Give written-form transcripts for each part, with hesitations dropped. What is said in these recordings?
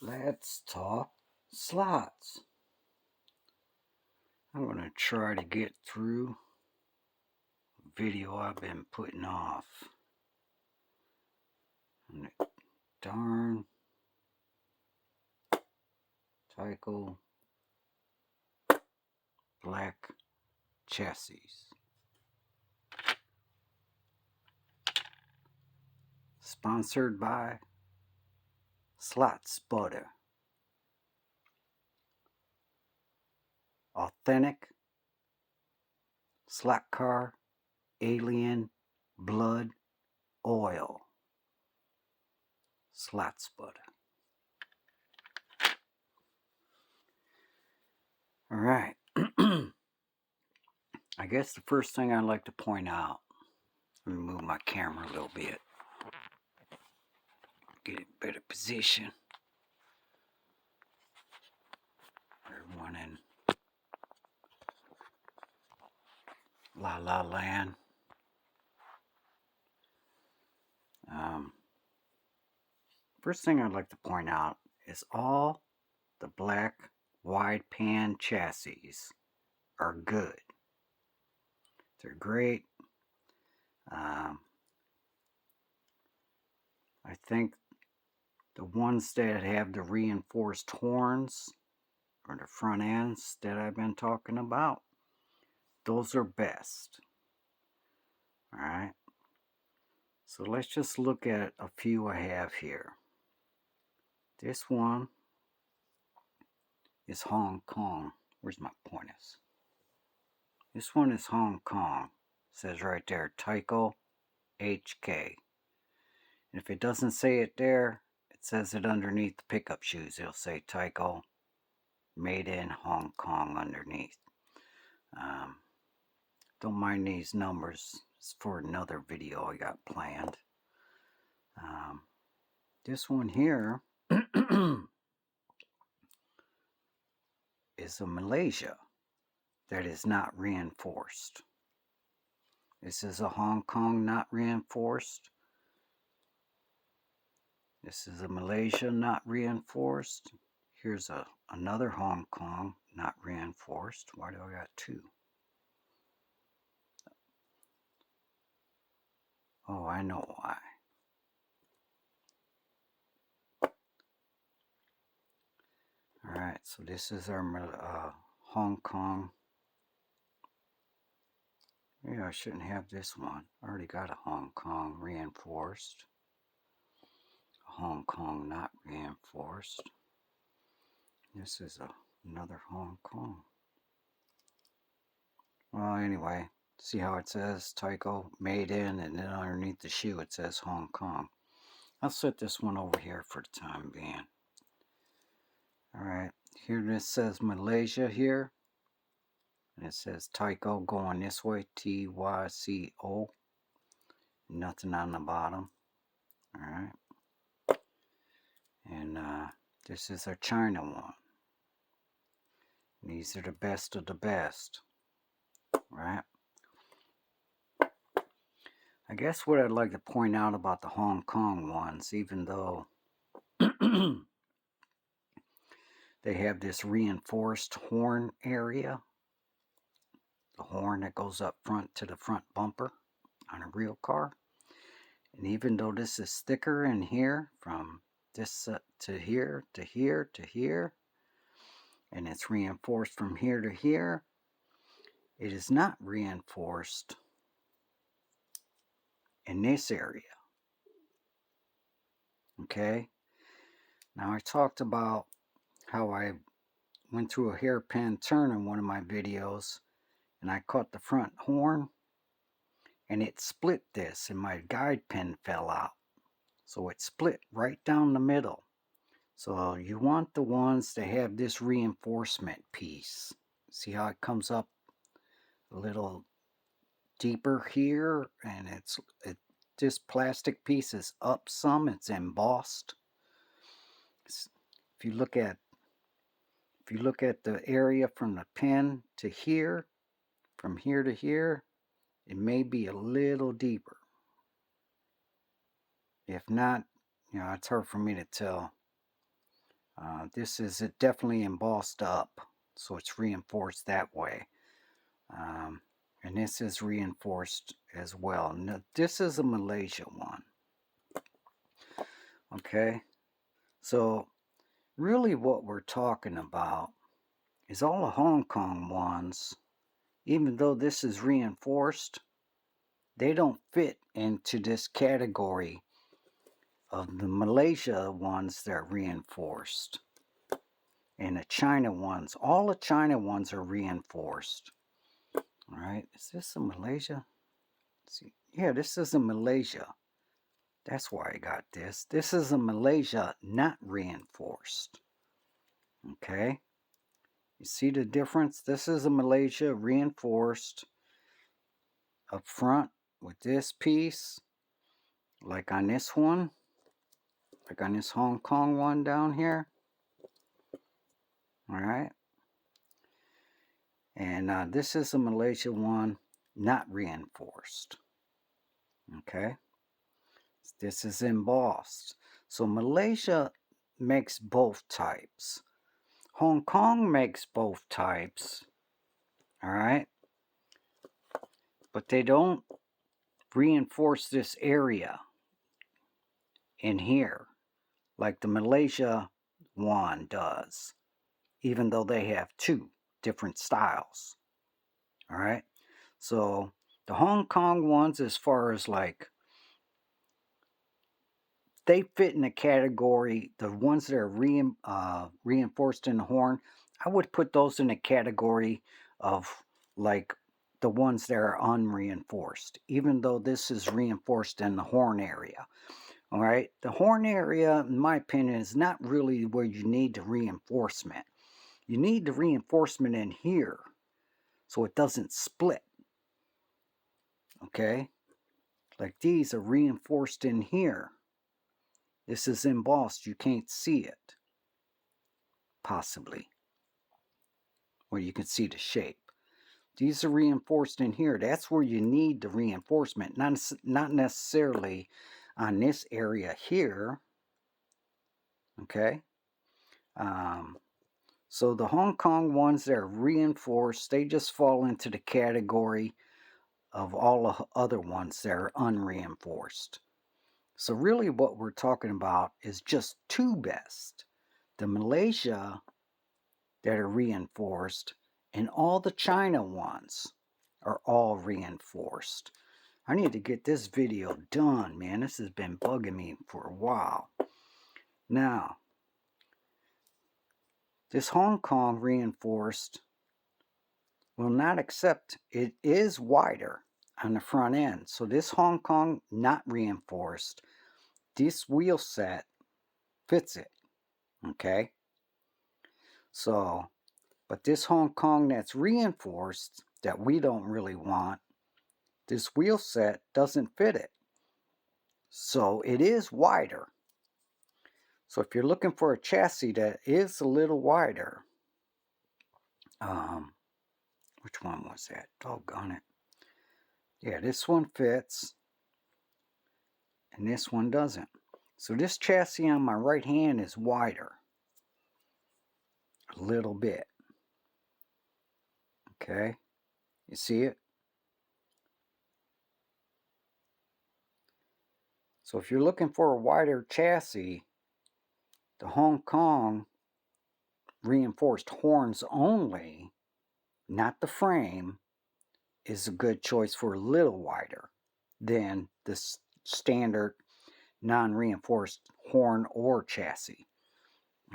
Let's talk slots. I'm going to try to get through a video I've been putting off. And the darn Tyco black chassis. Sponsored by Slot Car-Tyco. Authentic Slot Car Alien Blood Oil. Slot Car-Tyco. Alright. I guess the first thing I'd like to point out, let me move my camera a little bit. Get it in better position. Everyone in La La Land. First thing I'd like to point out is all the black wide pan chassis are good. They're great. I think the ones that have the reinforced horns or the front ends that I've been talking about, those are best. Alright. So let's just look at a few I have here. This one is Hong Kong. Where's my pointers? This one is Hong Kong. It says right there, Tyco HK. And if it doesn't say it there, it says it underneath the pickup shoes. It'll say Tyco made in Hong Kong underneath. Don't mind these numbers. It's for another video I got planned. This one here is a Malaysia that is not reinforced. This is a Hong Kong not reinforced. This is a Malaysia not reinforced. Here's another Hong Kong not reinforced. Why do I got two? Oh, I know why. Alright, so this is our Hong Kong. Yeah, I shouldn't have this one. I already got a Hong Kong reinforced. A Hong Kong not reinforced. This is another Hong Kong. Well, anyway, see how it says Tyco made in, and then underneath the shoe it says Hong Kong. I'll set this one over here for the time being. Alright, here this says Malaysia here. And it says Tyco going this way, T-Y-C-O. Nothing on the bottom. Alright. And this is our China one. These are the best of the best. Right? I guess what I'd like to point out about the Hong Kong ones, even though they have this reinforced horn area, the horn that goes up front to the front bumper on a real car, and even though this is thicker in here, from this to here to here to here, and it's reinforced from here to here, it is not reinforced in this area. Okay, now I talked about how I went through a hairpin turn in one of my videos, and I caught the front horn and it split this, and my guide pin fell out, so it split right down the middle. So you want the ones that have this reinforcement piece. See how it comes up a little deeper here, and this plastic piece is up some, it's embossed. If you look at the area from the pin to here, from here to here, it may be a little deeper. If not, you know, it's hard for me to tell This is definitely embossed up, so it's reinforced that way. And this is reinforced as well. Now, this is a Malaysia one. Okay, so really what we're talking about is all the Hong Kong ones, even though this is reinforced, they don't fit into this category of the Malaysia ones that are reinforced. And the China ones, all the China ones are reinforced. All right, is this a Malaysia? Let's see. Yeah, this is a Malaysia. That's why I got this. This is a Malaysia not reinforced. Okay, you see the difference? This is a Malaysia reinforced up front with this piece, like on this one, like on this Hong Kong one down here. All right, and this is a Malaysia one not reinforced. Okay, this is embossed. So Malaysia makes both types. Hong Kong makes both types. All right, but they don't reinforce this area in here like the Malaysia one does, even though they have two different styles. All right, so the Hong Kong ones, as far as like, they fit in the category, the ones that are reinforced in the horn, I would put those in the category of like the ones that are unreinforced, even though this is reinforced in the horn area. All right, the horn area, in my opinion, is not really where you need the reinforcement. You need the reinforcement in here so it doesn't split. Okay, like these are reinforced in here. This is embossed, you can't see it, possibly, where you can see the shape. These are reinforced in here. That's where you need the reinforcement, not necessarily on this area here. Okay, so the Hong Kong ones that are reinforced, they just fall into the category of all the other ones that are unreinforced. So really what we're talking about is just two best. The Malaysia that are reinforced and all the China ones are all reinforced. I need to get this video done, man. This has been bugging me for a while. Now, this Hong Kong reinforced will not accept, it is wider on the front end. So this Hong Kong not reinforced, this wheel set fits it. Okay, so, but this Hong Kong that's reinforced that we don't really want, this wheel set doesn't fit it. So it is wider. So if you're looking for a chassis that is a little wider, which one was that? Doggone it. Yeah, this one fits and this one doesn't. So this chassis on my right hand is wider a little bit. Okay, you see it? So if you're looking for a wider chassis, the Hong Kong reinforced horns only, not the frame, is a good choice for a little wider than the standard non-reinforced horn or chassis.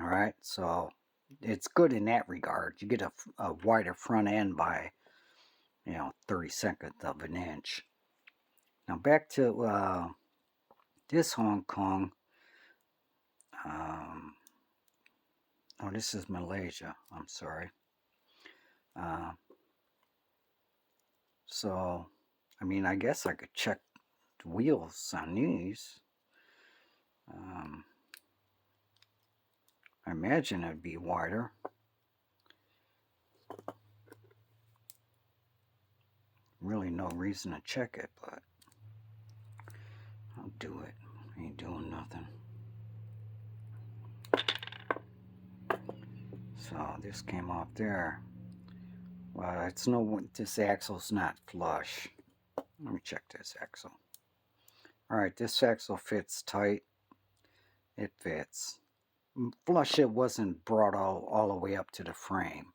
All right, so it's good in that regard. You get a wider front end by, 32nd of an inch. Now back to this Hong Kong. Oh, this is Malaysia. I'm sorry. So, I mean, I guess I could check the wheels on these. I imagine it'd be wider. Really no reason to check it, but I'll do it. Ain't doing nothing. So this came off there. Well, it's no, this axle's not flush. Let me check this axle. Alright, this axle fits tight. It fits. Flush it wasn't brought all the way up to the frame.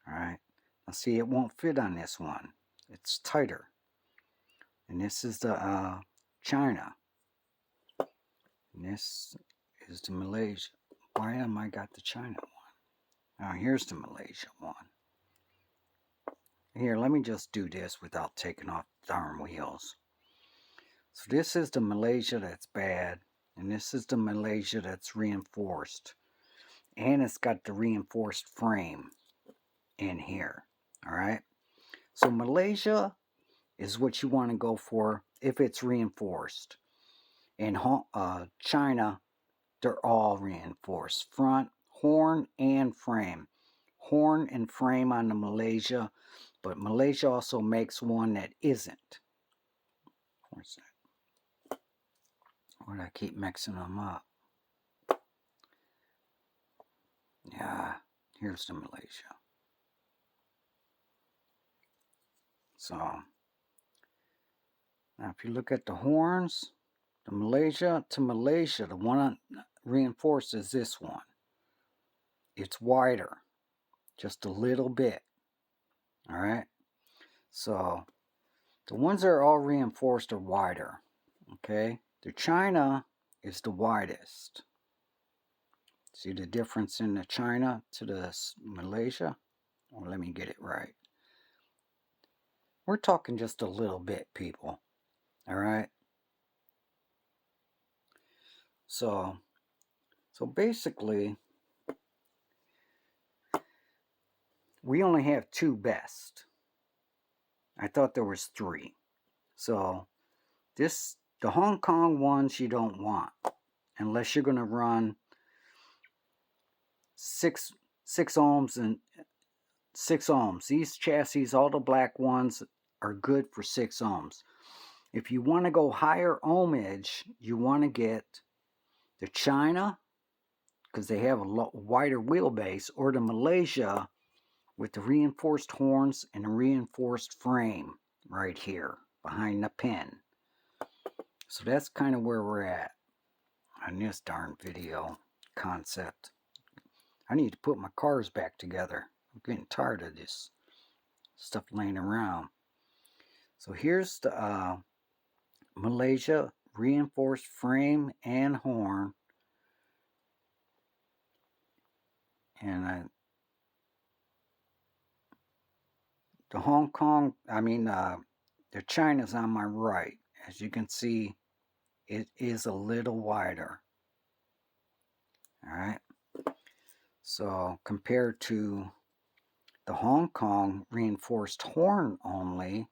Alright. Now see, it won't fit on this one. It's tighter. And this is the China. And this is the Malaysia. Why am I got the China one? Now here's the Malaysia one. Here, let me just do this without taking off the darn wheels. So this is the Malaysia that's bad, and this is the Malaysia that's reinforced. And it's got the reinforced frame in here. Alright? So Malaysia is what you want to go for if it's reinforced. In China, they're all reinforced. Front, horn, and frame. Horn and frame on the Malaysia, but Malaysia also makes one that isn't. Where's that? Why do I keep mixing them up? Yeah, here's the Malaysia. So, now if you look at the horns, the Malaysia to Malaysia, the one reinforced is this one. It's wider, just a little bit. Alright? So, the ones that are all reinforced are wider. Okay? The China is the widest. See the difference in the China to the Malaysia? Well, let me get it right. We're talking just a little bit, people. Alright? So basically, we only have two best. I thought there was three. So the Hong Kong ones you don't want unless you're going to run 6 ohms and 6 ohms. These chassis, all the black ones, are good for 6 ohms. If you want to go higher ohmage, you want to get the China, because they have a wider wheelbase, or the Malaysia with the reinforced horns and a reinforced frame right here behind the pin. So that's kind of where we're at on this darn video concept. I need to put my cars back together. I'm getting tired of this stuff laying around. So here's the Malaysia reinforced frame and horn. And the Hong Kong, the China's on my right. As you can see, it is a little wider. Alright. So compared to the Hong Kong reinforced horn only,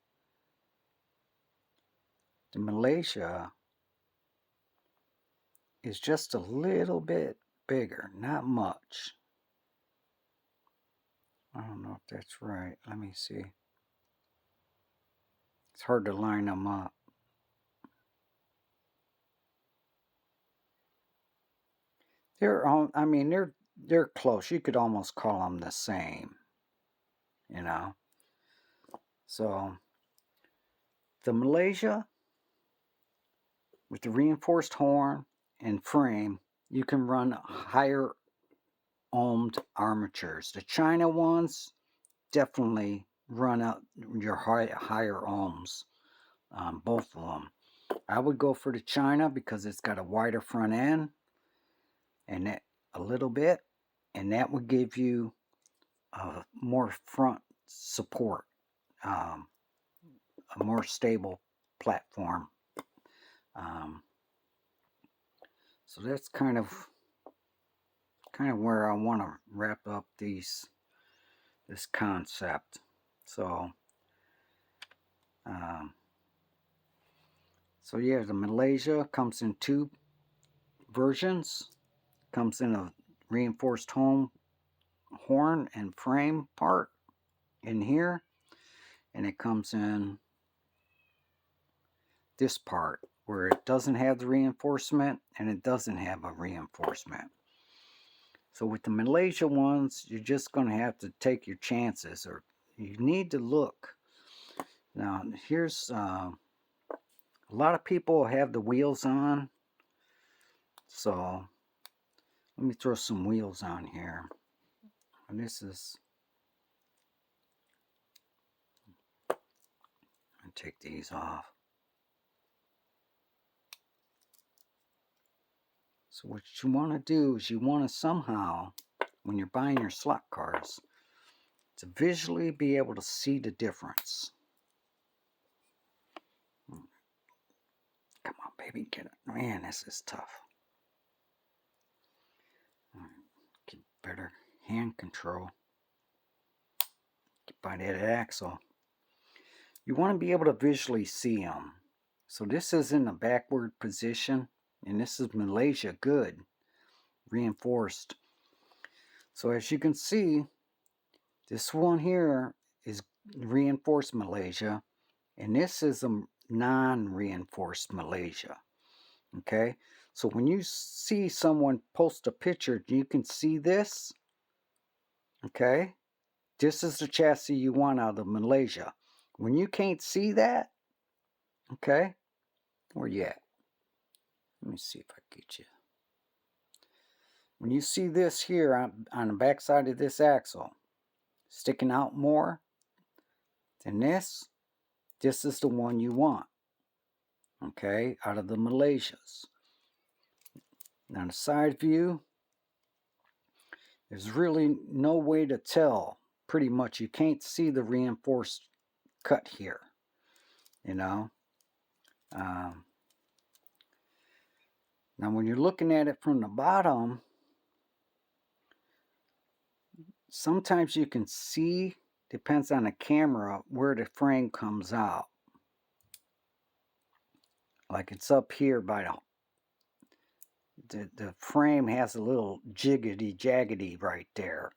the Malaysia is just a little bit bigger, not much. I don't know if that's right. Let me see. It's hard to line them up. They're all, they're close. You could almost call them the same, you know. So the Malaysia with the reinforced horn and frame, you can run higher ohmed armatures. The China ones definitely run up your higher ohms, both of them. I would go for the China because it's got a wider front end and that a little bit, and that would give you more front support, a more stable platform. So that's kind of where I want to wrap up this concept. So yeah, the Malaysia comes in two versions. Comes in a reinforced horn and frame part in here, and it comes in this part where it doesn't have the reinforcement and it doesn't have a reinforcement. So with the Malaysia ones, you're just going to have to take your chances, or you need to look. Now, here's a lot of people have the wheels on, so let me throw some wheels on here. And this is, I'll take these off. So what you want to do is you want to somehow, when you're buying your slot cars, to visually be able to see the difference. Come on, baby, get it. Man, this is tough. Get better hand control. Get by that axle. You want to be able to visually see them. So this is in the backward position, and this is Malaysia good, reinforced. So as you can see, this one here is reinforced Malaysia, and this is a non-reinforced Malaysia. Okay, so when you see someone post a picture, you can see this. Okay, this is the chassis you want out of Malaysia. When you can't see that, okay, where you at? Let me see if I get you. When you see this here on the back side of this axle sticking out more than this is the one you want. Okay, out of the Malaysias. Now the side view, there's really no way to tell. Pretty much you can't see the reinforced cut here, you know. Now when you're looking at it from the bottom, sometimes you can see, depends on the camera, where the frame comes out. Like it's up here by the frame has a little jiggity jaggedy right there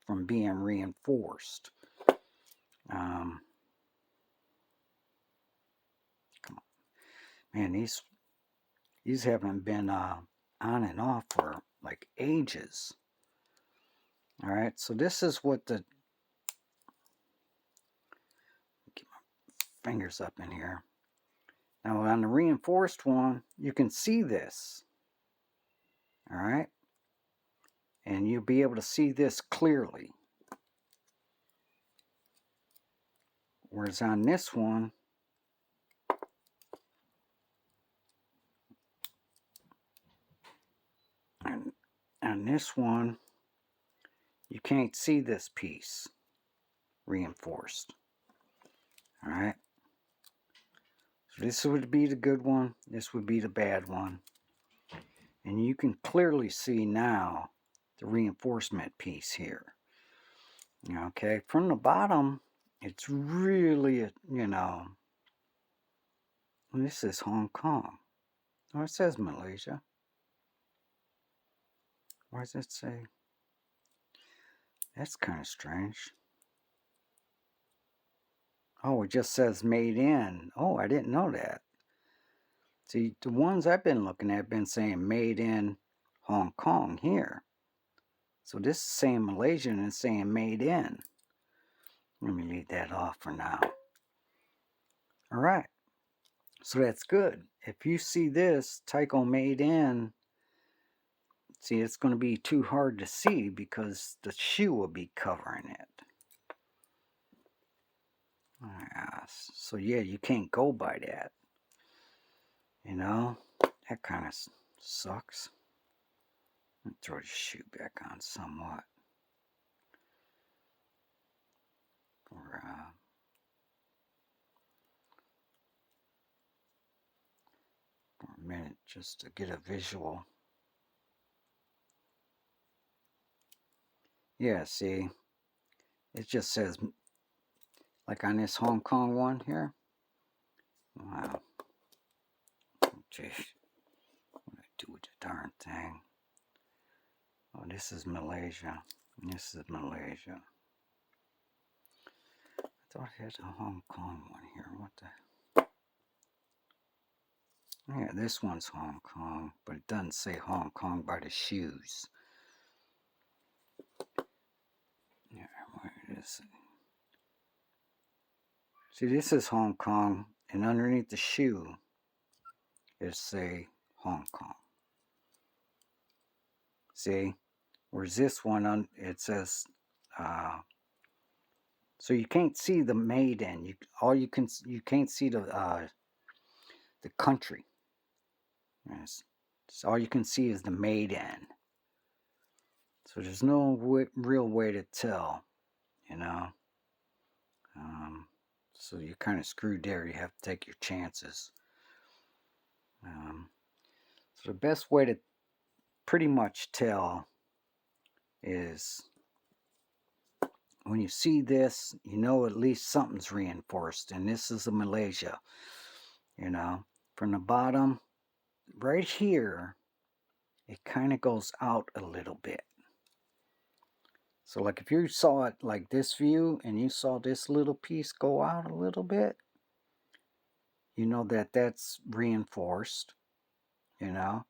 from being reinforced. Come on. Man, these haven't been on and off for like ages. All right, so this is what the, get my fingers up in here. Now on the reinforced one, you can see this. All right, and you'll be able to see this clearly. Whereas on this one, and on this one, you can't see this piece reinforced. All right, so this would be the good one, this would be the bad one, and you can clearly see now the reinforcement piece here. Okay, from the bottom, it's really, you know, this is Hong Kong. Oh, it says Malaysia. Why does it say? That's kind of strange. Oh, it just says made in. Oh, I didn't know that. See, the ones I've been looking at have been saying made in Hong Kong here. So this is saying Malaysian and saying made in. Let me leave that off for now. All right. So that's good. If you see this Tyco made in, see, it's going to be too hard to see because the shoe will be covering it. So yeah, you can't go by that. You know, that kind of sucks. Let me throw the shoe back on somewhat. For a minute, just to get a visual. Yeah, see, it just says, like on this Hong Kong one here. Wow. Jeez. What do I do with the darn thing? Oh, this is Malaysia. This is Malaysia. I thought I had a Hong Kong one here. What the? Yeah, this one's Hong Kong, but it doesn't say Hong Kong by the shoes. See, this is Hong Kong, and underneath the shoe is say Hong Kong. See, whereas this one it says, so you can't see the made in. You can't see the country. Yes. So all you can see is the made in. So there's no real way to tell, you know. So you're kind of screwed there. You have to take your chances. So the best way to pretty much tell is when you see this, you know at least something's reinforced, and this is a Malaysia, you know. From the bottom, right here, it kind of goes out a little bit. So like if you saw it like this view, and you saw this little piece go out a little bit, you know that that's reinforced, you know.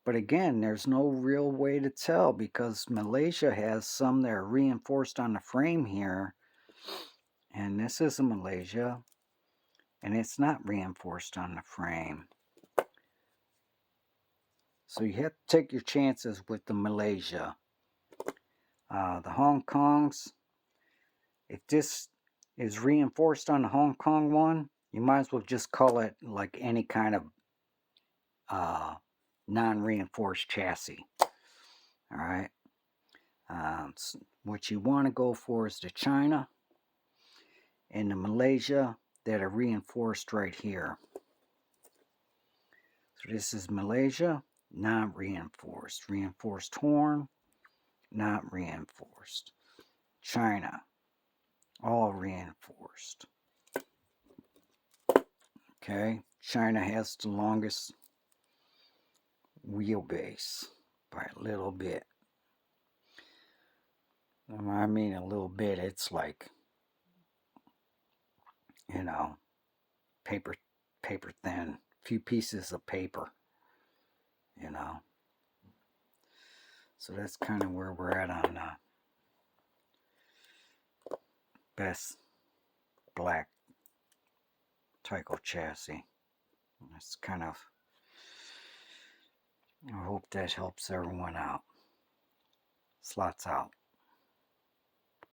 But again, there's no real way to tell because Malaysia has some that are reinforced on the frame here. And this is a Malaysia, and it's not reinforced on the frame. So you have to take your chances with the Malaysia. The Hong Kongs, if this is reinforced on the Hong Kong one, you might as well just call it like any kind of non-reinforced chassis. Alright. What you want to go for is the China and the Malaysia that are reinforced right here. So this is Malaysia, not reinforced. Reinforced horn, not reinforced. China, all reinforced. Okay, China has the longest wheelbase by a little bit. I mean a little bit, it's like, you know, paper thin, few pieces of paper, you know. So that's kind of where we're at on best black Tyco chassis. That's kind of, I hope that helps everyone out. Slots out.